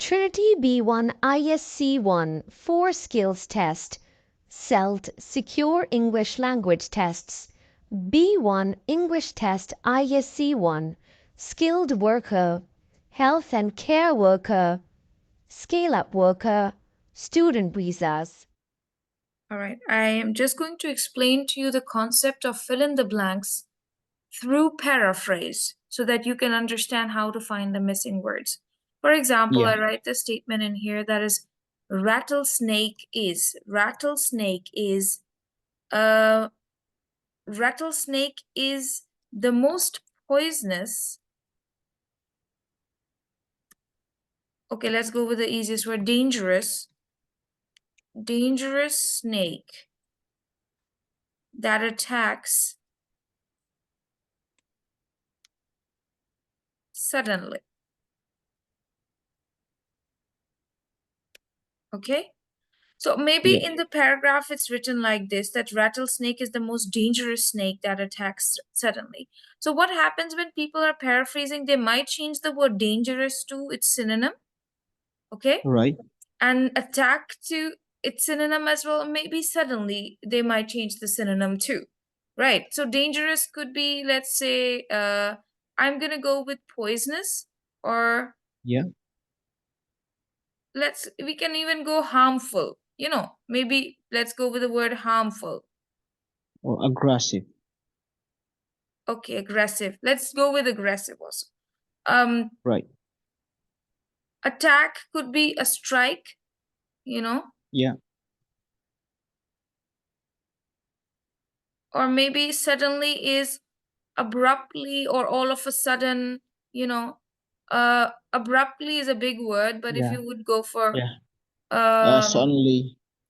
Trinity B1 ISE-1 4 Skills Test, SELT Secure English Language Tests, B1 English Test ISE-1 Skilled Worker, Health and Care Worker, Scale-Up Worker, Student Visas. All right, I am just going to explain to you the concept of fill in the blanks through paraphrase so that you can understand how to find the missing words. For example, I write the statement in here that is rattlesnake is the most poisonous. Okay, let's go with the easiest word, dangerous snake that attacks suddenly. Okay, so maybe in the paragraph it's written like this, that rattlesnake is the most dangerous snake that attacks suddenly. So what happens when people are paraphrasing, they might change the word dangerous to its synonym. Okay, right, and attack to its synonym as well. Maybe suddenly they might change the synonym too, right? So dangerous could be, let's say, I'm gonna go with poisonous, or we can even go harmful, maybe let's go with the word harmful. Or aggressive. Okay, aggressive. Let's go with aggressive also. Right. Attack could be a strike, Yeah. Or maybe suddenly is abruptly or all of a sudden, abruptly is a big word, but if you would go for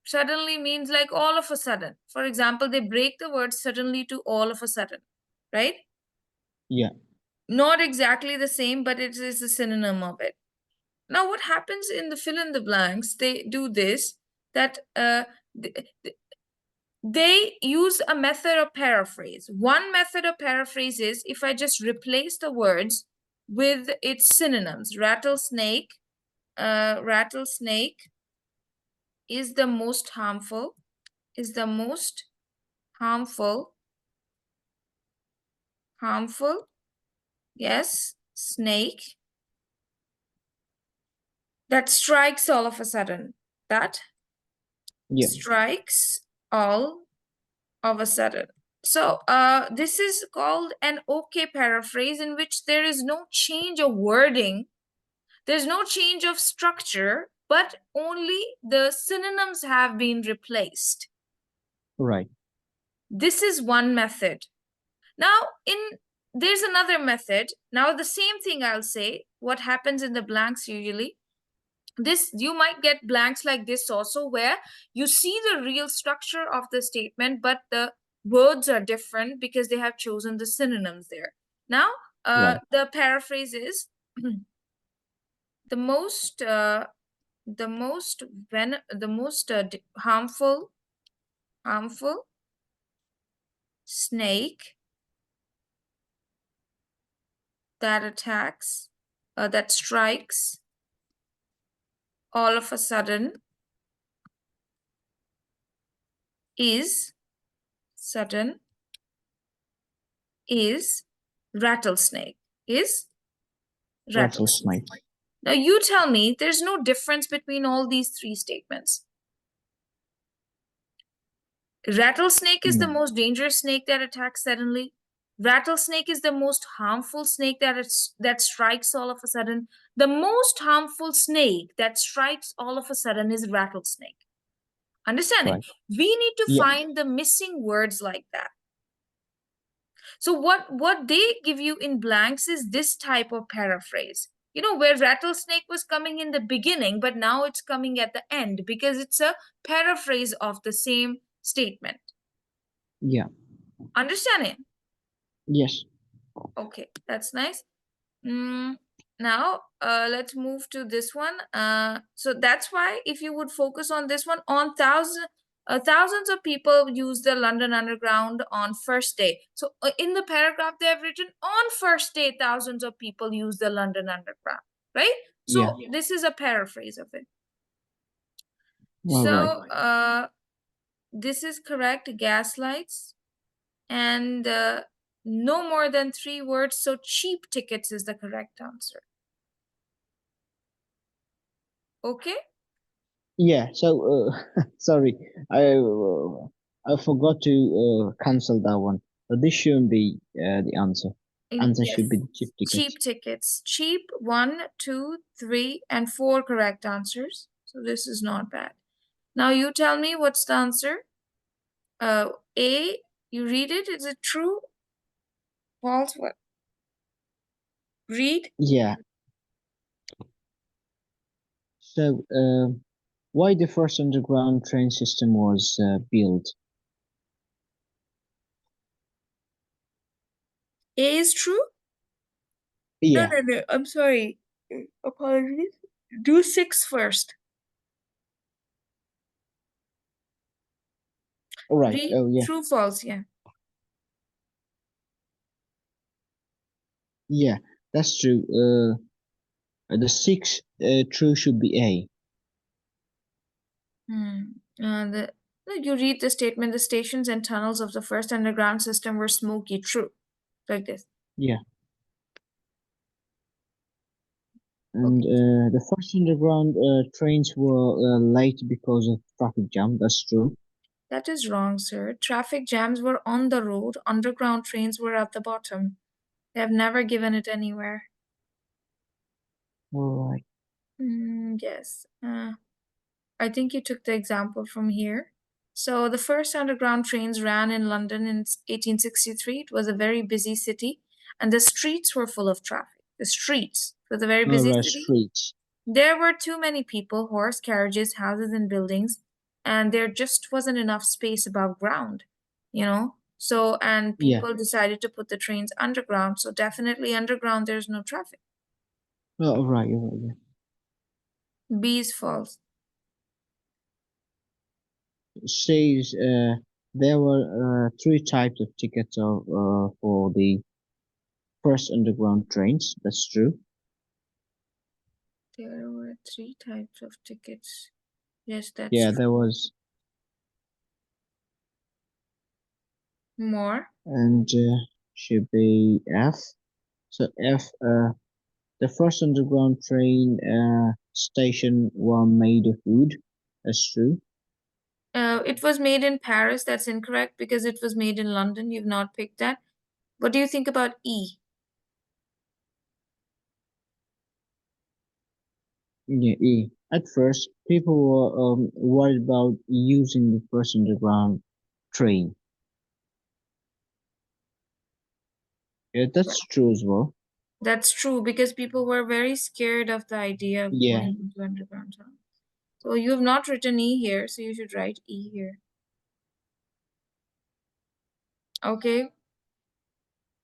suddenly means like all of a sudden. For example, they break the word suddenly to all of a sudden, right? Yeah. Not exactly the same, but it is a synonym of it. Now, what happens in the fill in the blanks, they do this, that they use a method of paraphrase. One method of paraphrase is if I just replace the words with its synonyms. Rattlesnake is the most harmful, yes, snake that strikes all of a sudden. Strikes all of a sudden. So this is called an okay paraphrase, in which there is no change of wording, there's no change of structure, but only the synonyms have been replaced. Right. This is one method. Now, there's another method. Now, the same thing I'll say. What happens in the blanks usually? You might get blanks like this also, where you see the real structure of the statement, but the words are different because they have chosen the synonyms there. Now, the paraphrase is the most harmful snake that strikes all of a sudden is rattlesnake. Now you tell me, there's no difference between all these three statements. Rattlesnake is the most dangerous snake that attacks suddenly. Rattlesnake is the most harmful snake that strikes all of a sudden. The most harmful snake that strikes all of a sudden is rattlesnake. Understand it? We need to find the missing words like that. So what they give you in blanks is this type of paraphrase. Where rattlesnake was coming in the beginning, but now it's coming at the end because it's a paraphrase of the same statement. Yeah. Understand it? Yes. Okay, that's nice. Now, let's move to this one. So that's why if you would focus on this one, on thousands of people use the London Underground on first day. So in the paragraph, they have written on first day, thousands of people use the London Underground, right? So this is a paraphrase of it. All right. So this is correct, gaslights, and no more than 3 words. So cheap tickets is the correct answer. Okay. Yeah. So sorry, I forgot to cancel that one. So this shouldn't be the answer. Answer should be the cheap tickets. Cheap tickets. Cheap, 1, 2, 3, and 4 correct answers. So this is not bad. Now you tell me what's the answer. A, you read it. Is it true? False? What? Read. Yeah. So why the first underground train system was built? A is true? Yeah. No. I'm sorry. Apologies. Do 6 first. All right. Read. Oh yeah. True, false. Yeah. Yeah, that's true. The 6 true should be A. No, you read the statement. The stations and tunnels of the first underground system were smoky. True. Like this. Yeah. And the first underground trains were late because of traffic jam. That's true. That is wrong, sir. Traffic jams were on the road. Underground trains were at the bottom. They have never given it anywhere. All right. Yes. I think you took the example from here. So the first underground trains ran in London in 1863. It was a very busy city, and the streets were full of traffic. The streets was a very All busy right. city. Streets. There were too many people, horse carriages, houses, and buildings, and there just wasn't enough space above ground, you know? So, and Yeah. people decided to put the trains underground. So, definitely underground, there's no traffic. Oh, all right. All right. Yeah. B is false. Says there were 3 types of tickets for the first underground trains. That's true. There were 3 types of tickets. Yes, that's Yeah, true. there was. More. And should be F. So F. The first underground train station were made of wood. That's true. It was made in Paris. That's incorrect because it was made in London. You've not picked that. What do you think about E? Yeah, E. At first, people were worried about using the first underground train. Yeah, that's true as well. That's true because people were very scared of the idea of Yeah. going into underground tunnel. So you have not written E here, so you should write E here. Okay.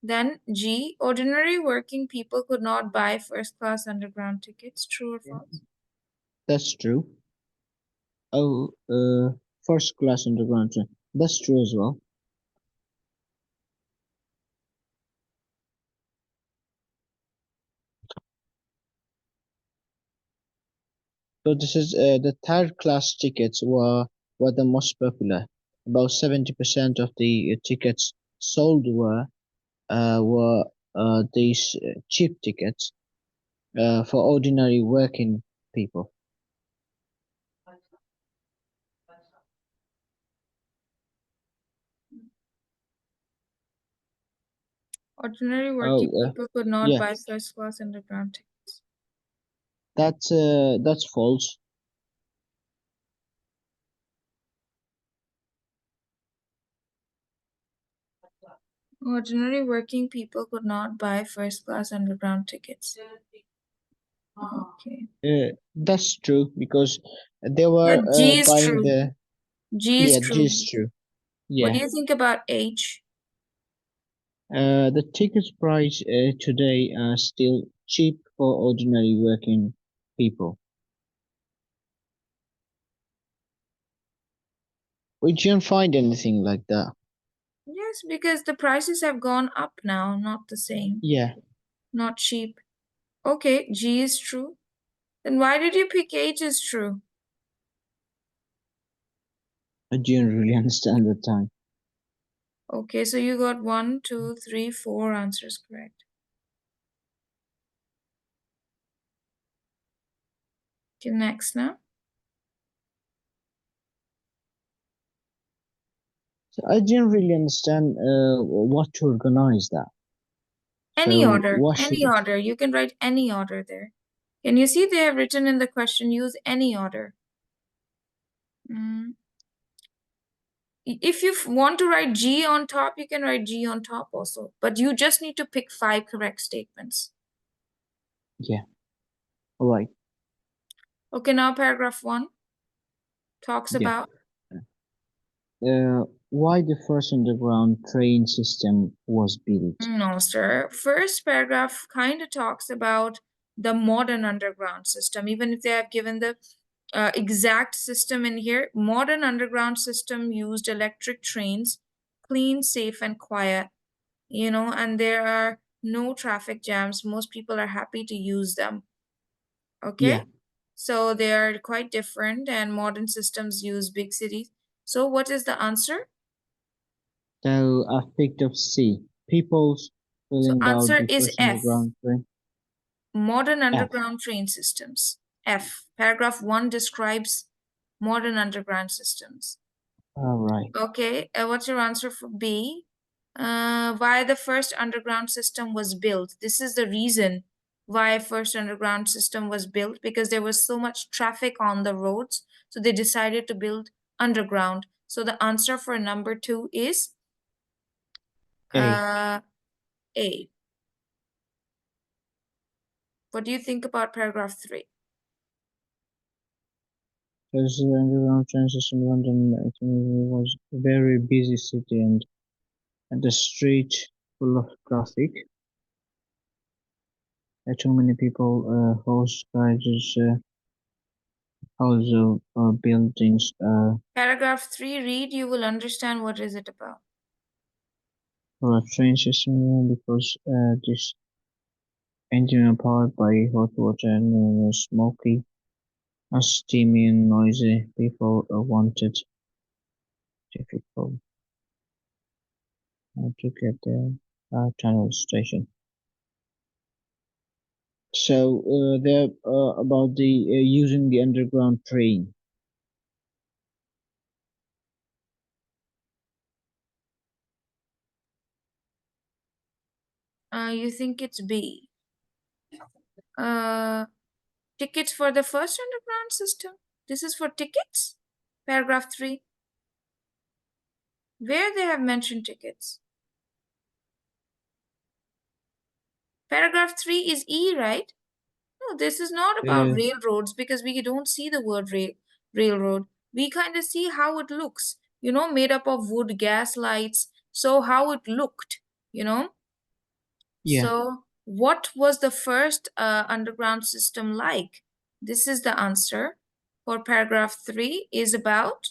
Then G, ordinary working people could not buy first class underground tickets. True or false? That's true. Oh, first class underground train. That's true as well. So this is the third class tickets were the most popular. About 70% of the tickets sold were these cheap tickets for ordinary working people. Ordinary working people could not yeah, buy first class underground tickets. that's false. Ordinary working people could not buy first class underground tickets. Okay. That's true because they were Yeah, G is buying true. the G is yeah, true. G is true. What Yeah. do you think about H? The tickets price today are still cheap for ordinary working people. We didn't find anything like that. Yes, because the prices have gone up now, not the same. Yeah. Not cheap. Okay, G is true. Then why did you pick H is true? I didn't really understand the time. Okay, so you got 1, 2, 3, 4 answers correct. Okay, next now. So I didn't really understand what to organize that. Any So order, what any should order. You can write any order there. Can you see they have written in the question, use any order. If you want to write G on top, you can write G on top also. But you just need to pick 5 correct statements. Yeah. All right. Okay, now paragraph 1 talks about why the first underground train system was built. No, sir. First paragraph kind of talks about the modern underground system. Even if they have given the exact system in here, modern underground system used electric trains, clean, safe, and quiet. And there are no traffic jams. Most people are happy to use them. Okay? Yeah. So they are quite different, and modern systems use big cities. So what is the answer? So I picked up C. People's feeling about Answer the is first F. underground train. Modern F. underground train systems. F. Paragraph 1 describes modern underground systems. All right. Okay, what's your answer for B? Why the first underground system was built. This is the reason why first underground system was built, because there was so much traffic on the roads, so they decided to build underground. So the answer for number 2 is A. What do you think about paragraph 3? Because the underground train system in London was a very busy city and the street full of traffic. Too many people, horse carriages, houses, buildings. Paragraph 3, read, you will understand what is it about. For a train system because this engine are powered by hot water and smoky, steamy and noisy. People wanted difficult to get the tunnel station. So they're about the using the underground train. You think it's B. Tickets for the first underground system. This is for tickets. Paragraph 3. Where they have mentioned tickets. Paragraph 3 is E, right? No, this is not about railroads, because we don't see the word railroad. We kind of see how it looks, made up of wood, gas lights. So how it looked, Yeah. So what was the first underground system like? This is the answer for paragraph 3 is about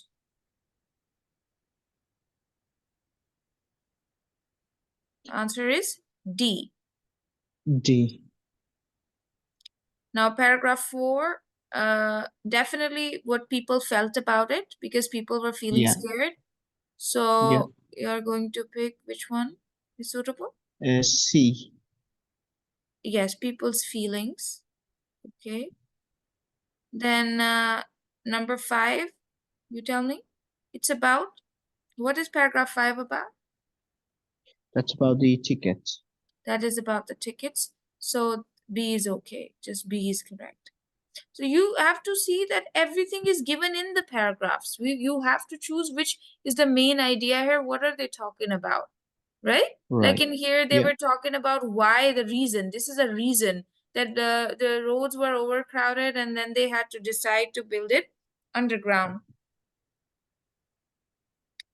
answer is D. D. Now paragraph 4, definitely what people felt about it, because people were feeling scared. So you're going to pick which one is suitable? C. Yes, people's feelings. Okay. Then number 5, you tell me. It's about, what is paragraph 5 about? That's about the tickets. That is about the tickets. So B is okay. Just B is correct. So you have to see that everything is given in the paragraphs. You have to choose which is the main idea here. What are they talking about? Right? Like in here, they were talking about why, the reason. This is a reason that the roads were overcrowded, and then they had to decide to build it underground.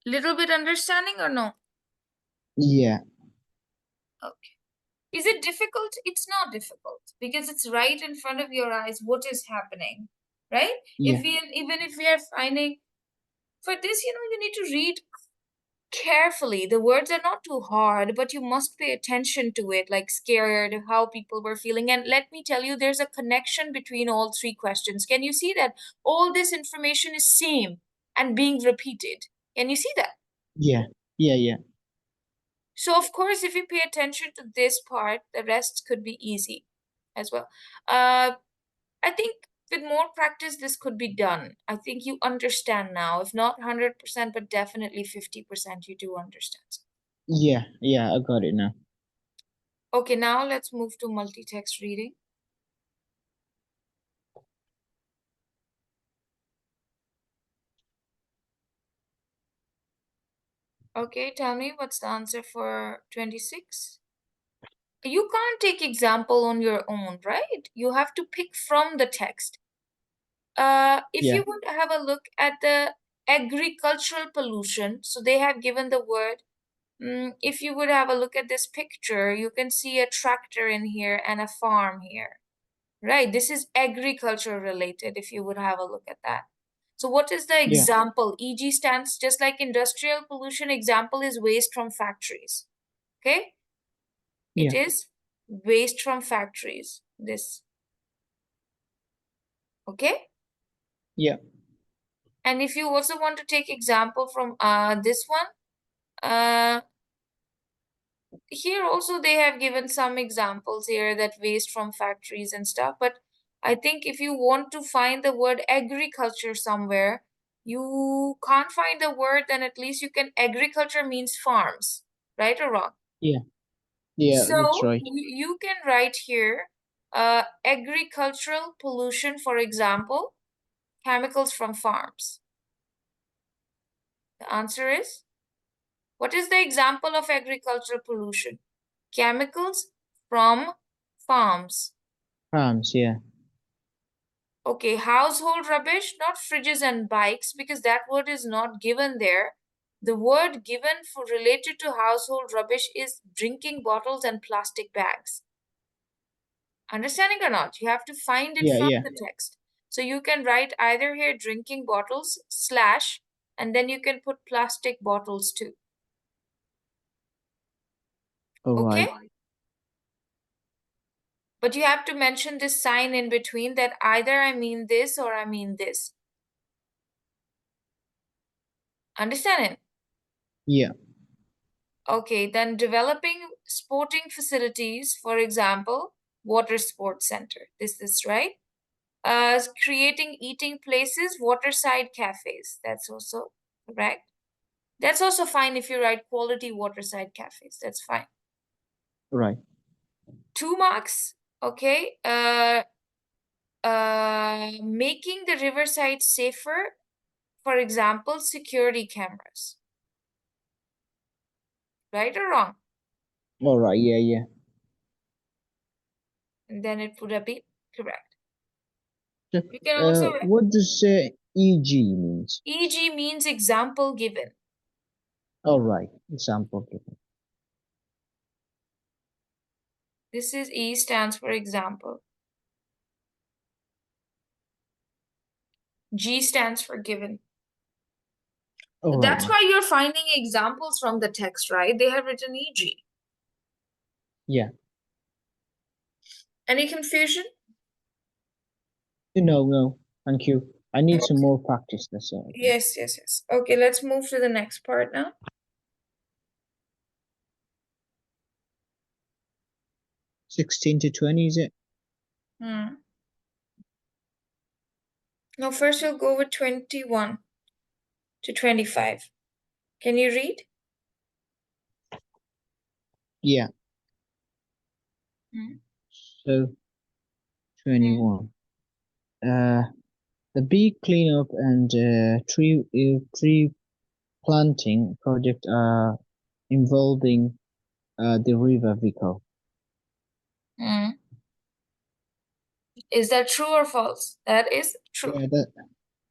Little bit understanding or no? Yeah. Okay. Is it difficult? It's not difficult, because it's right in front of your eyes what is happening, right? Yeah. Even if we are finding, for this, you need to read carefully. The words are not too hard, but you must pay attention to it, like scared, how people were feeling. And let me tell you, there's a connection between all three questions. Can you see that all this information is same and being repeated? Can you see that? Yeah, yeah. So of course, if you pay attention to this part, the rest could be easy as well. I think with more practice, this could be done. I think you understand now, if not 100%, but definitely 50%, you do understand. Yeah, I got it now. Okay, now let's move to multi-text reading. Okay, tell me what's the answer for 26? You can't take example on your own, right? You have to pick from the text. If you would have a look at the agricultural pollution, so they have given the word. If you would have a look at this picture, you can see a tractor in here and a farm here, right? This is agriculture related, if you would have a look at that. So what is the example? EG stands just like industrial pollution. Example is waste from factories. Okay? It is waste from factories. This. Okay? Yeah. And if you also want to take example from this one, here also they have given some examples here that waste from factories and stuff. But I think if you want to find the word agriculture somewhere, you can't find the word, then at least you can, agriculture means farms, right or wrong? Yeah, So that's right. you can write here agricultural pollution, for example, chemicals from farms. The answer is, what is the example of agricultural pollution? Chemicals from farms. Farms, yeah. Okay, household rubbish, not fridges and bikes, because that word is not given there. The word given for related to household rubbish is drinking bottles and plastic bags. Understanding or not? You have to find it from the text. So you can write either here drinking bottles / and then you can put plastic bottles too. Okay? But you have to mention this sign in between that either I mean this or I mean this. Understand it? Yeah. Okay, then developing sporting facilities, for example, water sports center. This is right. Creating eating places, waterside cafes. That's also correct. That's also fine if you write quality waterside cafes. That's fine. Right. 2 marks. Okay. Making the riverside safer, for example, security cameras. Right or wrong? All right. Yeah. And then it would have been correct. So, You can also what does EG means? EG means example given. All right. Example given. This is E stands for example. G stands for given. All That's right. why you're finding examples from the text, right? They have written EG. Yeah. Any confusion? No. Thank you. I need some more practice. That's all. Yes. Okay, let's move to the next part now. 16 to 20, is it? No, first we'll go with 21 to 25. Can you read? Yeah. So 21. The bee cleanup and tree planting project are involving the river Vico. Is that true or false? That is true. Yeah,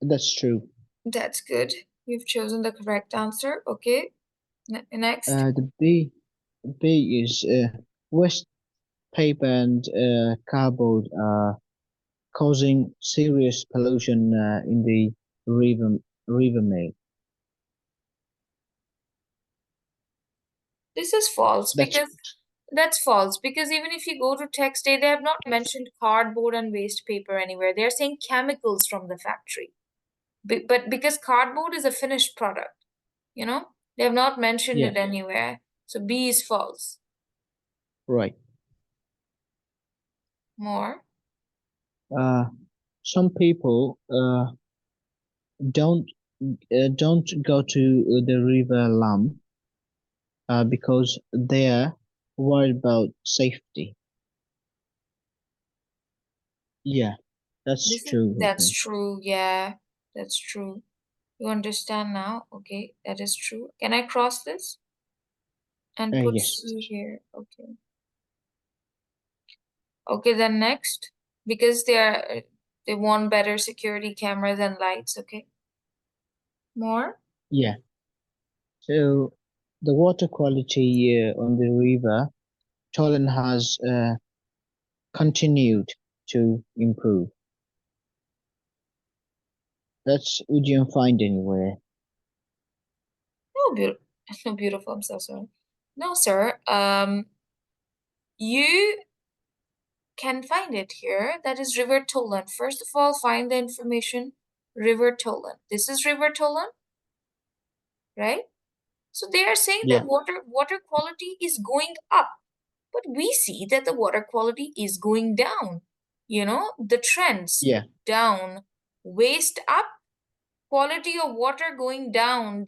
that's true. That's good. You've chosen the correct answer. Okay. Next. The B is waste paper and cardboard are causing serious pollution in the river May. This is false because that's false because even if you go to text A, they have not mentioned cardboard and waste paper anywhere. They're saying chemicals from the factory. But because cardboard is a finished product, you know, they have not mentioned it anywhere. So B is false. Right. More. Some people don't go to the river Lam because they're worried about safety. Yeah, that's true. That's true. Yeah, that's true. You understand now? Okay, that is true. Can I cross this and put Yes. C here? Okay. Okay, then next, because they want better security cameras and lights. Okay. More. Yeah. So the water quality on the river Tolan has continued to improve. That's would you find anywhere? No, no, beautiful. I'm so sorry. No, sir. You can find it here. That is River Tolan. First of all, find the information. River Tolan. This is River Tolan, right? So they are saying that water quality is going up, but we see that the water quality is going down. You know, the trends down, waste up, quality of water going down,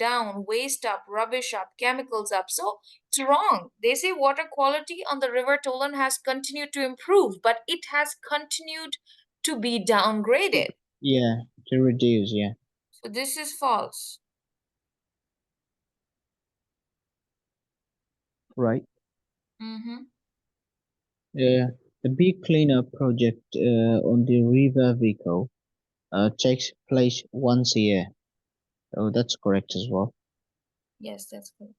waste up, rubbish up, chemicals up. So it's wrong. They say water quality on the River Tolan has continued to improve, but it has continued to be downgraded. Yeah, to reduce, yeah. So this is false. Right. Mm-hmm. The big cleanup project on the river Vico takes place once a year. Oh, that's correct as well. Yes, that's correct.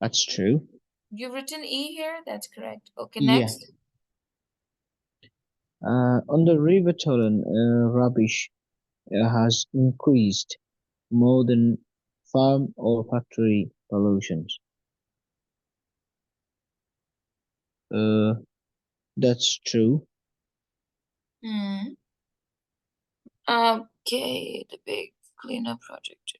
That's true. You've written E here? That's correct. Okay, next. On the river Tolan, rubbish has increased more than farm or factory pollutions. That's true. Okay, the big cleanup project.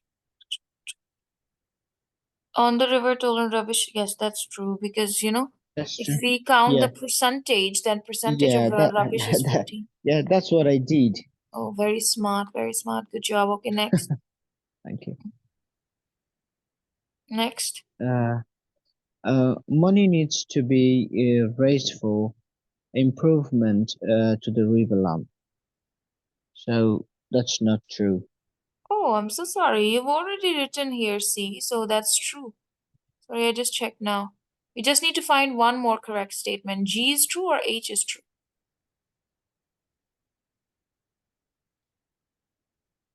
On the River Tolan rubbish, yes, that's true because if we count the percentage, then percentage of rubbish is 14. Yeah, that's what I did. Oh, very smart, very smart. Good job. Okay, next. Thank you. Next. Money needs to be raised for improvement to the river lamp. So that's not true. Oh, I'm so sorry. You've already written here C, so that's true. Sorry, I just checked now. We just need to find one more correct statement. G is true or H is true?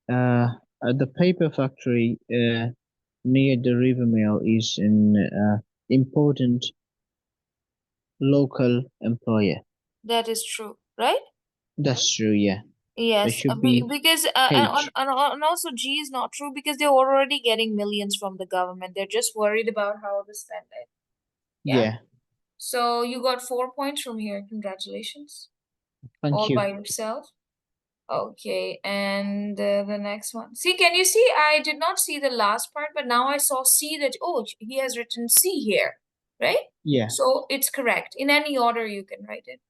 The paper factory near the river mill is an important local employer. That is true, right? That's true, yeah. Yes, should be because and also G is not true because they're already getting millions from the government. They're just worried about how to spend it. Yeah. So you got 4 points from here. Congratulations. Thank All you. by yourself. Okay, and the next one. See, can you see? I did not see the last part, but now I saw C that, oh, he has written C here, right? Yeah. So it's correct. In any order you can write it.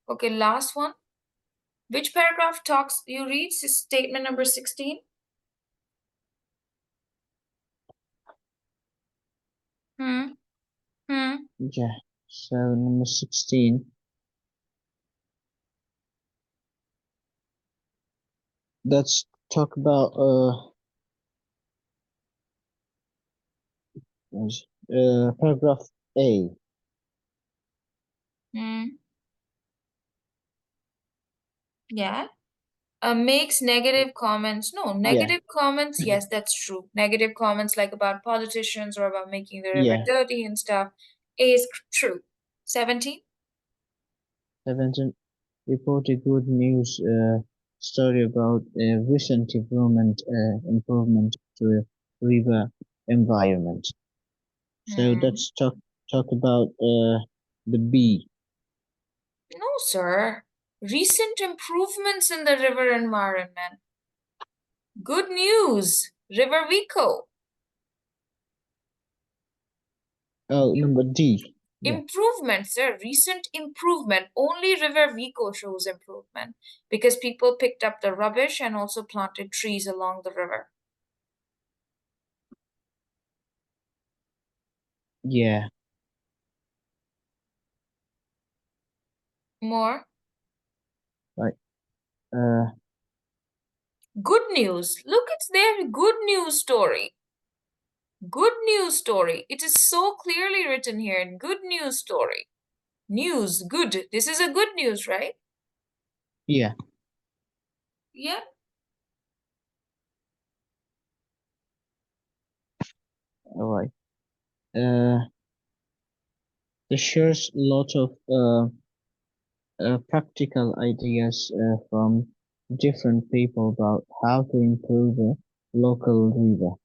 Okay, last one. Which paragraph talks, you read statement number 16? Yeah. So number 16. Let's talk about paragraph A. Yeah. Makes negative comments. No, negative comments. Yes, that's true. Negative comments like about politicians or about making the river dirty and stuff is true. 17. 17. Report a good news story about recent improvement to river environment. So let's talk about the B. No, sir. Recent improvements in the river environment. Good news, River Vico. Oh, number D. Yeah. Improvement, sir. Recent improvement. Only River Vico shows improvement because people picked up the rubbish and also planted trees along the river. Yeah. More? Right. Good news. Look, it's their good news story. Good news story. It is so clearly written here. Good news story. News. Good. This is a good news, right? Yeah. Yeah. All right. There shares a lot of practical ideas from different people about how to improve a local river.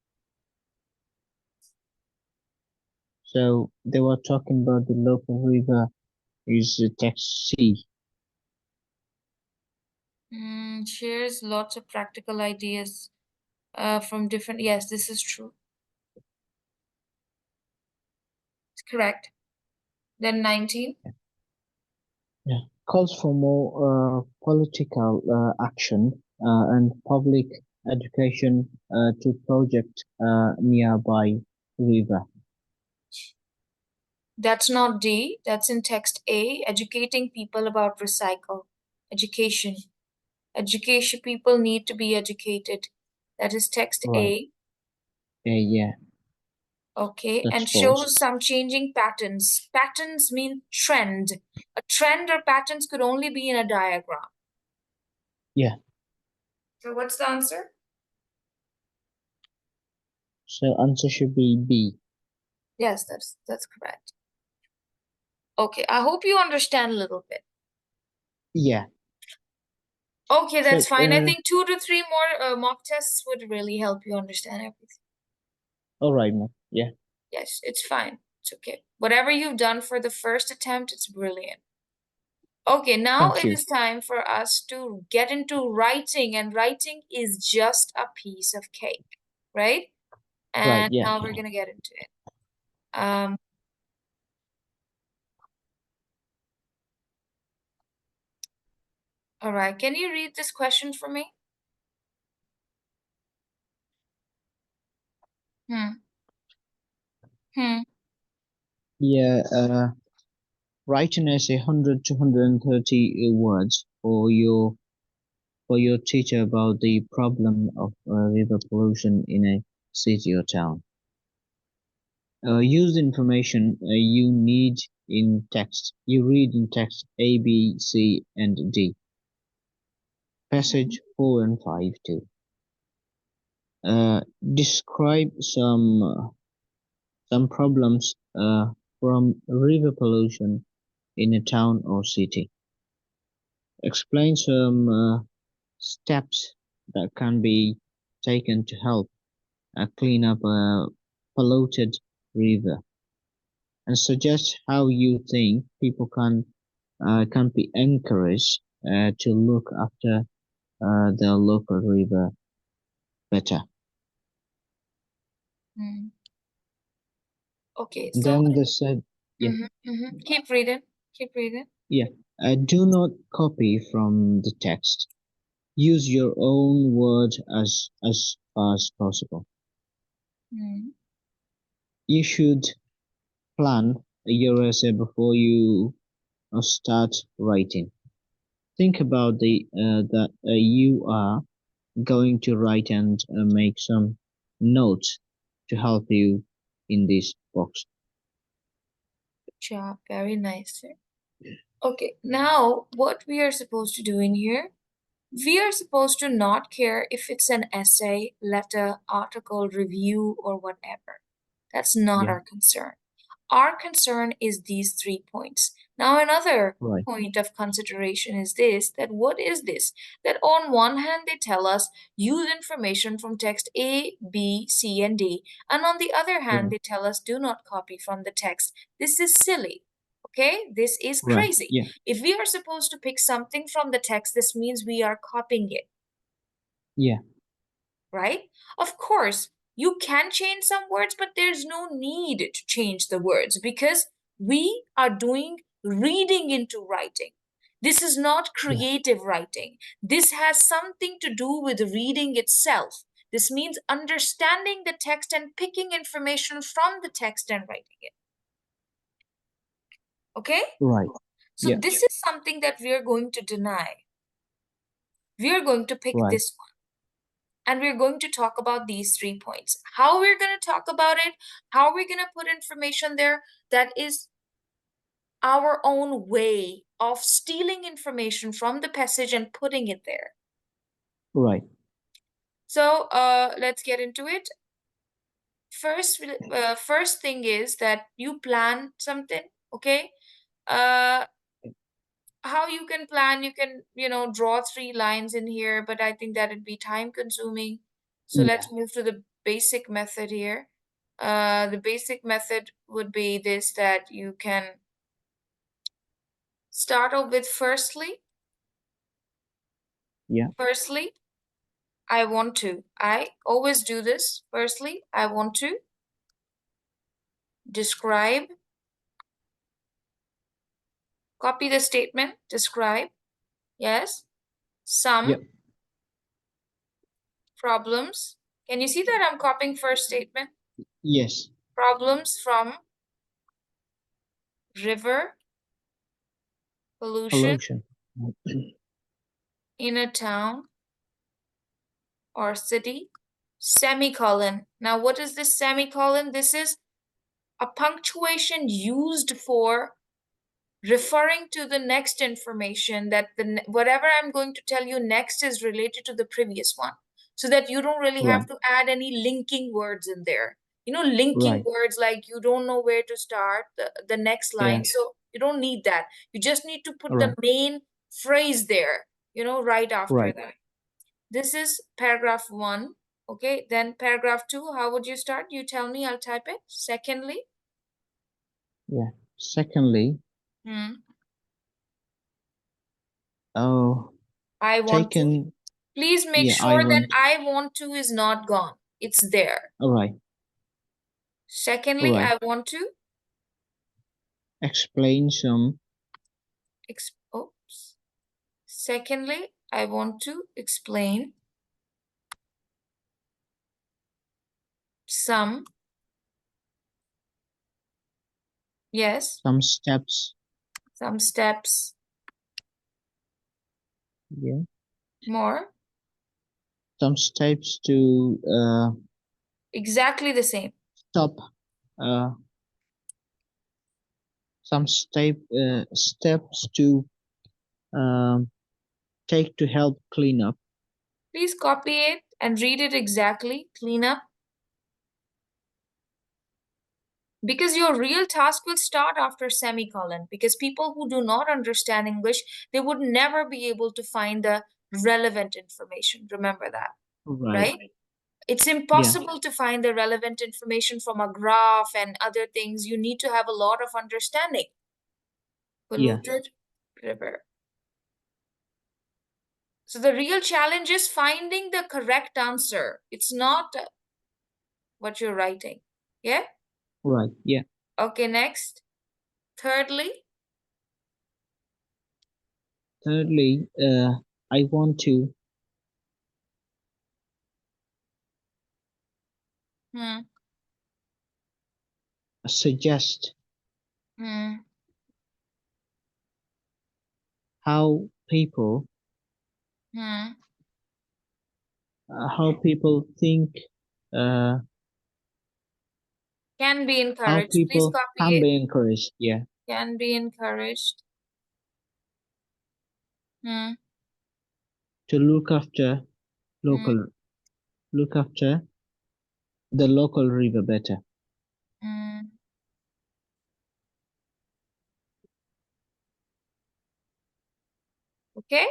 So they were talking about the local river is text C. Shares lots of practical ideas from different. Yes, this is true. It's correct. Then 19. Yeah. Calls for more political action and public education to project nearby river. That's not D. That's in text A. Educating people about recycle. Education. Education. People need to be educated. That is text Right. A. Yeah. Okay, That's and false. shows some changing patterns. Patterns mean trend. A trend or patterns could only be in a diagram. Yeah. So what's the answer? So answer should be B. Yes, that's correct. Okay, I hope you understand a little bit. Yeah. Okay, that's So, fine. I think 2 to 3 more mock tests would really help you understand everything. all right, man. Yeah. Yes, it's fine. It's okay. Whatever you've done for the first attempt, it's brilliant. Okay, now Thank it you. is time for us to get into writing, and writing is just a piece of cake, right? And Right. Yeah. now we're gonna get into it. All right, can you read this question for me? Yeah. Write an essay 100 to 130 words for your teacher about the problem of river pollution in a city or town. Use the information you need in text. You read in text A, B, C, and D. Passage 4 and 5 too. Describe some problems from river pollution in a town or city. Explain some steps that can be taken to help clean up a polluted river, and suggest how you think people can be encouraged to look after their local river better. Okay, And so then they said, yeah, keep reading. Keep reading. yeah. Do not copy from the text. Use your own words as far as possible. You should plan your essay before you start writing. Think about that you are going to write and make some notes to help you in this box. Good job. Very nice, sir. Okay, now what we are supposed to do in here, we are supposed to not care if it's an essay, letter, article, review, or whatever. That's not our concern. Our concern is these 3 points. Now, another Right. point of consideration is this, that what is this? That on one hand, they tell us use information from text A, B, C, and D. And on the other hand, Right. they tell us do not copy from the text. This is silly. Okay, this is Right. crazy. Yeah. If we are supposed to pick something from the text, this means we are copying it. Yeah. Right? Of course, you can change some words, but there's no need to change the words because we are doing reading into writing. This is not creative writing. This has something to do with reading itself. This means understanding the text and picking information from the text and writing it. Okay? Right. So Yeah. this is something that we are going to deny. We are going to pick Right. this one. And we're going to talk about these 3 points. How we're going to talk about it, how we're going to put information there, that is our own way of stealing information from the passage and putting it there. Right. So let's get into it. First thing is that you plan something, okay? How you can plan, you can, draw 3 lines in here, but I think that'd be time consuming. So Yeah. let's move to the basic method here. The basic method would be this, that you can start off with firstly, Yeah. I want to. I always do this. Firstly, I want to describe, copy the statement, describe, yes, some Yep. problems. Can you see that I'm copying first statement? Yes. Problems from river pollution in a town or city, semicolon. Now, what is this semicolon? This is a punctuation used for referring to the next information, that whatever I'm going to tell you next is related to the previous one, so that you don't really have Right. to add any linking words in there. Linking Right. words like you don't know where to start the next line. Yeah. So you don't need that. You just need to put the Right. main phrase there, right after Right. that. This is paragraph 1. Okay, then paragraph 2, how would you start? You tell me, I'll type it. Secondly. Yeah. Secondly, oh, I want to. taken. Please make Yeah. I sure that want. I want to is not gone. It's there. All right. Secondly, Right. I want to Explain some. oops. Secondly, I want to explain some, yes, Some steps. some steps Yeah. more. Some steps to Exactly the same. stop. Some steps to take to help clean up. Please copy it and read it exactly. Clean up. Because your real task will start after semicolon, because people who do not understand English, they would never be able to find the relevant information. Remember that, right? It's impossible to find the relevant information from a graph and other things. You need to have a lot of understanding. Polluted river. So the real challenge is finding the correct answer. It's not what you're writing. Yeah? Right. Yeah. Okay, next. Thirdly, I want to suggest how people think, can be how encouraged. Please people copy can it. be encouraged. Yeah. Can be encouraged. To look after look after the local river better. Okay.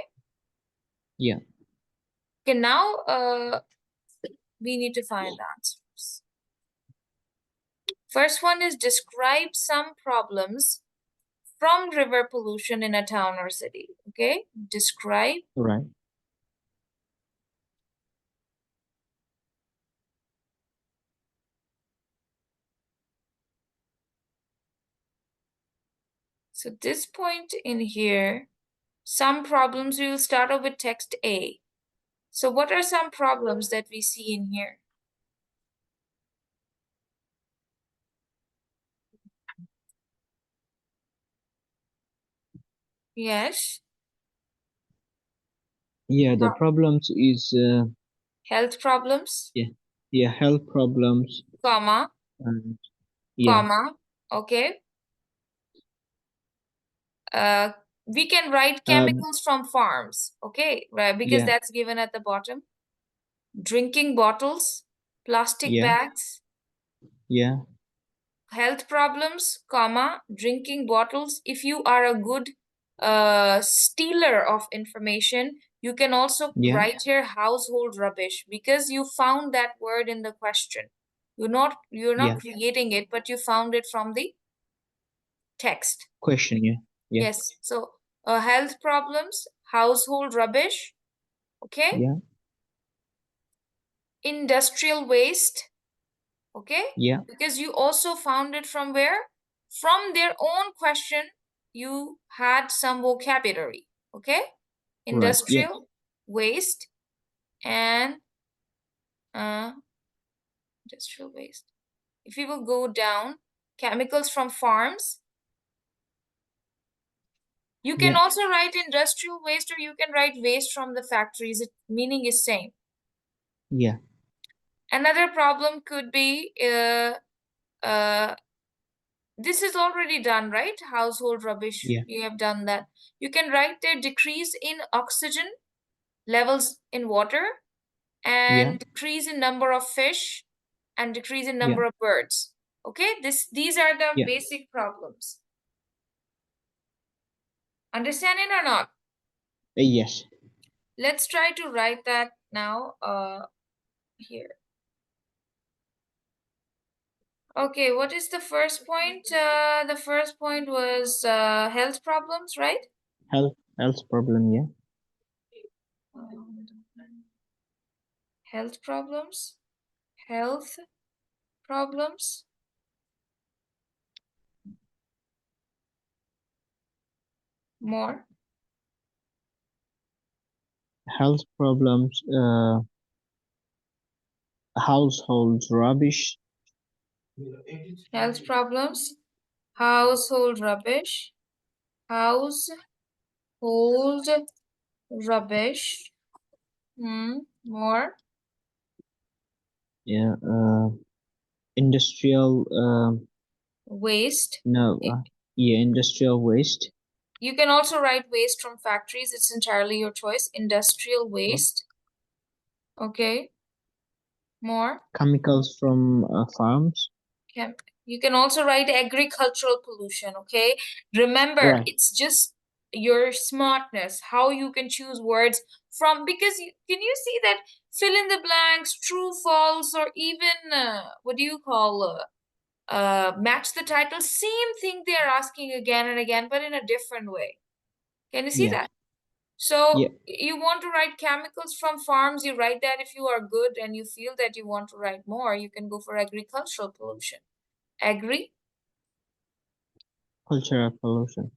Yeah. Okay, now we need to find the answers. First one is describe some problems from river pollution in a town or city. Okay, describe. Right. So this point in here, some problems, we will start off with text A. So what are some problems that we see in here? Yes. Yeah, the problems is Health problems, yeah, health problems comma, and yeah, okay. We can write um, chemicals from farms, okay, right? Because yeah, that's given at the bottom. Drinking bottles, plastic yeah, bags, yeah, health problems, comma, drinking bottles. If you are a good stealer of information, you can also yeah, write here household rubbish because you found that word in the question. You're not yeah. creating it, but you found it from the text. Question, yeah, yeah, Yes. So health problems, household rubbish, okay? yeah, Industrial waste, okay? yeah. Because you also found it from where? From their own question, you had some vocabulary, okay? Right, yeah, Industrial waste and industrial waste. If we will go down, chemicals from farms, you can yeah, also write industrial waste or you can write waste from the factories. It meaning is same. yeah, Another problem could be this is already done, right? Household rubbish, yeah, you have done that. You can write there decrease in oxygen levels in water yeah, and decrease in number of fish and decrease in yeah, number of birds. Okay, these are the yeah. basic problems. Understand it or not? Yes. Let's try to write that now here. Okay, what is the first point? The first point was health problems, right? Health problem, yeah, Health problems. Health problems. More. health problems, household rubbish, Health problems. Household rubbish. Household rubbish. More. yeah, industrial, Waste. no, yeah, industrial waste, You can also write waste from factories. It's entirely your choice. Industrial waste. Okay. More. chemicals from farms. You can also write agricultural pollution, okay? Remember, Right. it's just your smartness, how you can choose words from, because can you see that fill in the blanks, true, false, or even, what do you call, match the title? Same thing they are asking again and again, but in a different way. Can you see Yeah. that? So Yeah. you want to write chemicals from farms, you write that. If you are good and you feel that you want to write more, you can go for agricultural pollution. Agree? Cultural pollution.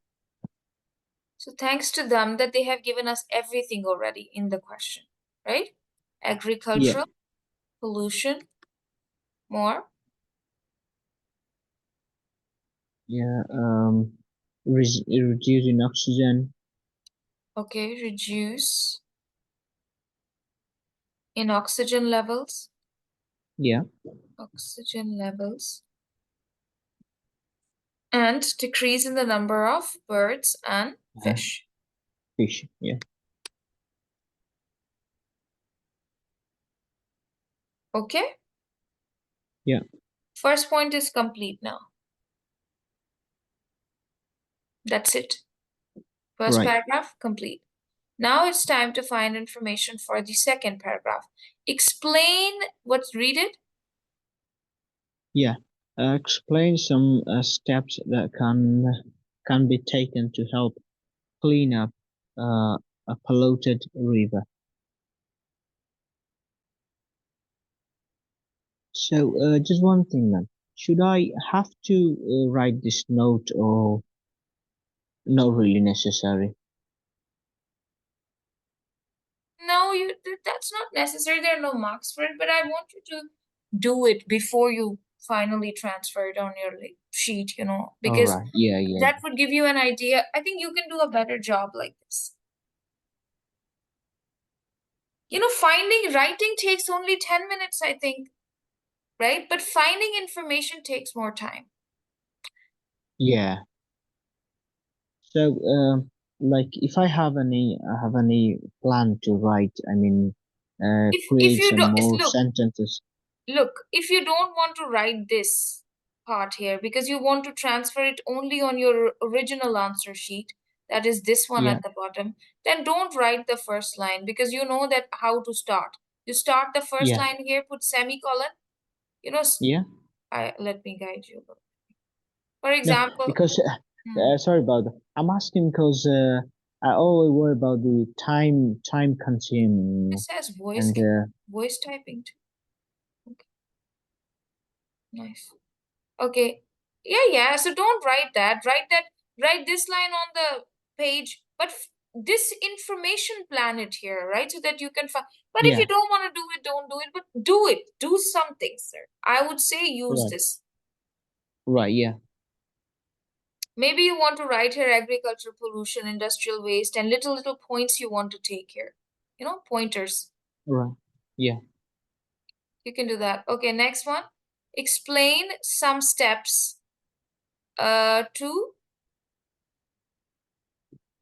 So thanks to them that they have given us everything already in the question, right? Agricultural, pollution, more. Yeah. Reducing oxygen. Okay, reduce in oxygen levels. Yeah. Oxygen levels. And decrease in the number of birds and fish. Fish. Yeah. Okay? Yeah. First point is complete now. That's it. First Right. paragraph complete. Now it's time to find information for the second paragraph. Explain what's read it. Yeah. Explain some steps that can be taken to help clean up a polluted river. So, just one thing, man. Should I have to write this note or not really necessary? No, that's not necessary. There are no marks for it, but I want you to do it before you finally transfer it on your sheet, All because right. Yeah, yeah, that would give you an idea. I think you can do a better job like this. Writing takes only 10 minutes, I think, right? But finding information takes more time. yeah. So, like, if I have any plan to write, I mean, If create you some don't more sentences. look, if you don't want to write this part here because you want to transfer it only on your original answer sheet, that is this one Yeah, at the bottom, then don't write the first line because you know that how to start. You start the first yeah, line here, put semicolon, yeah. let me guide you. For No, example, because sorry about that. I'm asking because I always worry about the time consuming, it says and voice typing too. Okay. Nice. Okay. Yeah. So don't write that. Write this line on the page, but this information plan it here, right? So that you can find. But if yeah, you don't want to do it, don't do it. But do it. Do something, sir. I would say use right, this. right, yeah, Maybe you want to write here agriculture, pollution, industrial waste, and little points you want to take here. Pointers. right, yeah, You can do that. Okay, next one. Explain some steps to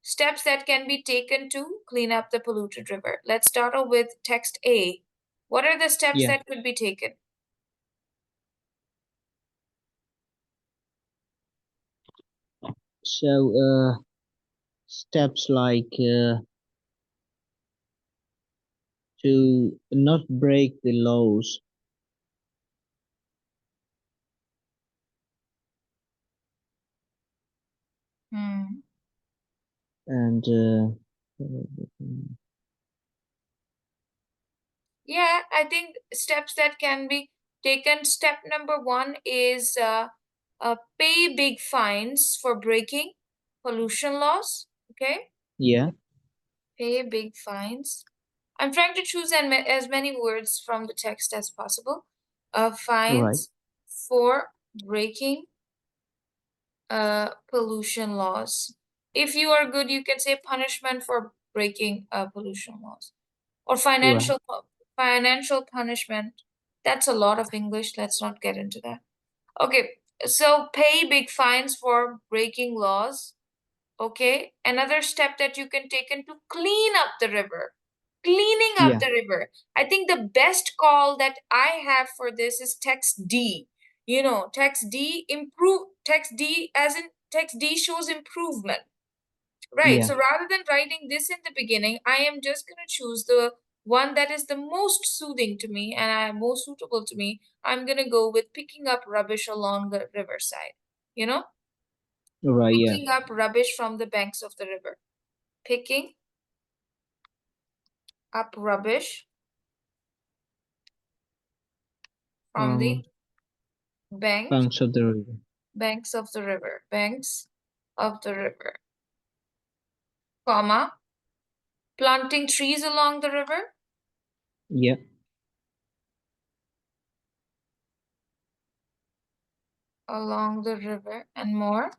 steps that can be taken to clean up the polluted river. Let's start off with text A. What are the steps yeah. that could be taken? So, steps like to not break the laws and Yeah, I think steps that can be taken. Step number 1 is pay big fines for breaking pollution laws. Okay, yeah, pay big fines. I'm trying to choose as many words from the text as possible. right, Fines for breaking pollution laws. If you are good, you can say punishment for breaking pollution laws or right, financial punishment. That's a lot of English. Let's not get into that. Okay, so pay big fines for breaking laws. Okay, another step that you can take to clean up the river. Cleaning up yeah, the river. I think the best call that I have for this is text D. Text D as in text D shows improvement. Right. yeah, So rather than writing this in the beginning, I am just going to choose the one that is the most soothing to me and most suitable to me. I'm going to go with picking up rubbish along the riverside. You know, right, yeah, picking up rubbish from the banks of the river. Picking up rubbish from the um, banks banks of the river. banks of the river. Banks of the river. Comma. Planting trees along the river. Yeah, Along the river and more.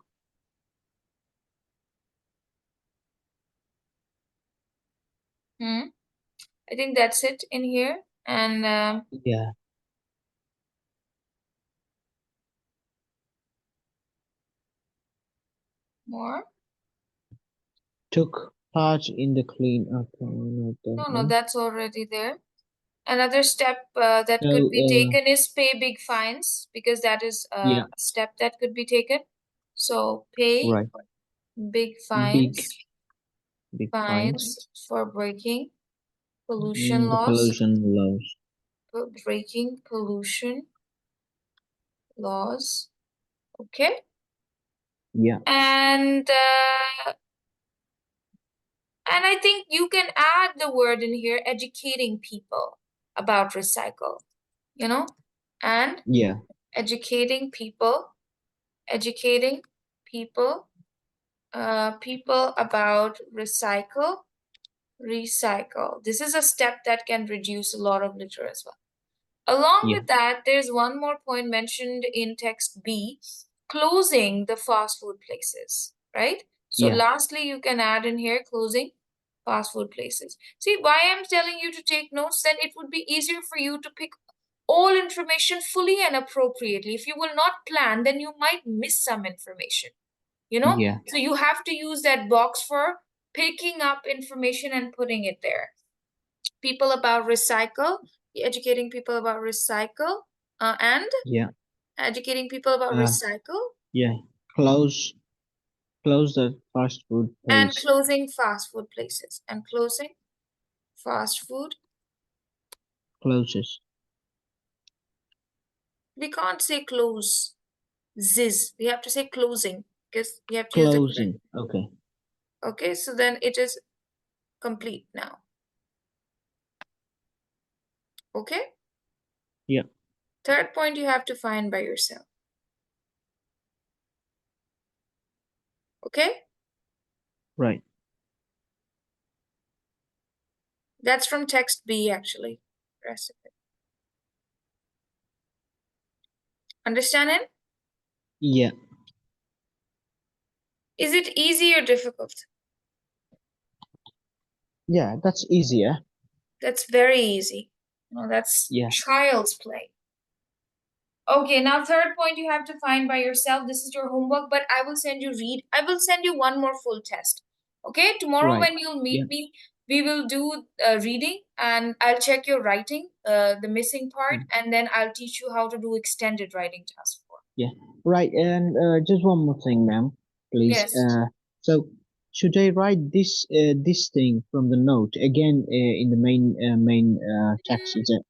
I think that's it in here. And yeah. more. Took part in the clean up. No, that's already there. Another step that So, could be taken is pay big fines because that is yeah, a step that could be taken. So pay right. big Big, fines Big fines for breaking pollution the laws. pollution laws. Breaking pollution laws. Okay. Yeah. And I think you can add the word in here, educating people about recycle, you know, and Yeah. educating people people about recycle. This is a step that can reduce a lot of litter as well. Along Yeah. with that, there's one more point mentioned in text B, closing the fast food places, right? So Yeah. lastly, you can add in here closing fast food places. See, why I'm telling you to take notes, then it would be easier for you to pick all information fully and appropriately. If you will not plan, then you might miss some information, you know? Yeah. So you have to use that box for picking up information and putting it there. People about recycle, educating people about recycle, and Yeah. educating people about recycle. Yeah. Close the fast food And place. closing fast food places. And closing fast food. Closes. We can't say close. Ziz. We have to say closing because we have to use the correct. Closing. Okay. Okay, so then it is complete now. Okay? Yeah. Third point you have to find by yourself. Okay? Right. That's from text B actually. Rest of it. Understand it? Yeah. Is it easy or difficult? Yeah, that's easier. That's very easy. No, that's child's play. Okay, now third point you have to find by yourself. This is your homework, but I will send you one more full test. Okay, tomorrow when you'll meet me, we will do reading and I'll check your writing, the missing part, and then I'll teach you how to do extended writing task 4. Yeah. Right. And just one more thing, ma'am, please. Yes. So should I write this thing from the note again in the main text? Is it?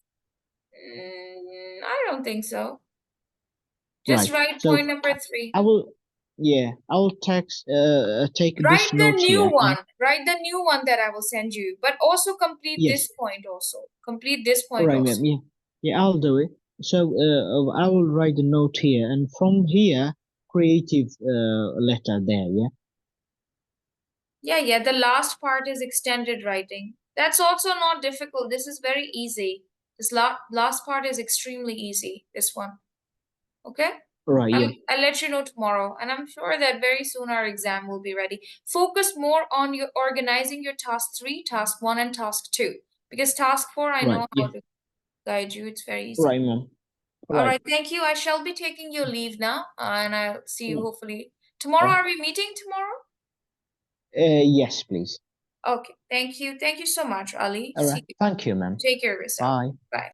I don't think so. Just write So point number 3. I will text take Write this the note new here. one. Write the new one that I will send you. But also complete Yes. this point also. Complete this All point right, also. ma'am. Yeah. Yeah, I'll do it. So I will write the note here, and from here, creative letter there. Yeah. Yeah. The last part is extended writing. That's also not difficult. This is very easy. This last part is extremely easy. This one. Okay? Right. Yeah. I'll let you know tomorrow, and I'm sure that very soon our exam will be ready. Focus more on your organizing your task 3, task 1, and task 2. Because task 4, I know how to guide you. It's very easy. Right, ma'am. All right, thank you. I shall be taking your leave now, and I'll see you hopefully tomorrow. Are we meeting tomorrow? Yes, please. Okay, thank you. Thank you so much, Ali. All right. Thank you, ma'am. Take care of yourself. Bye. Bye.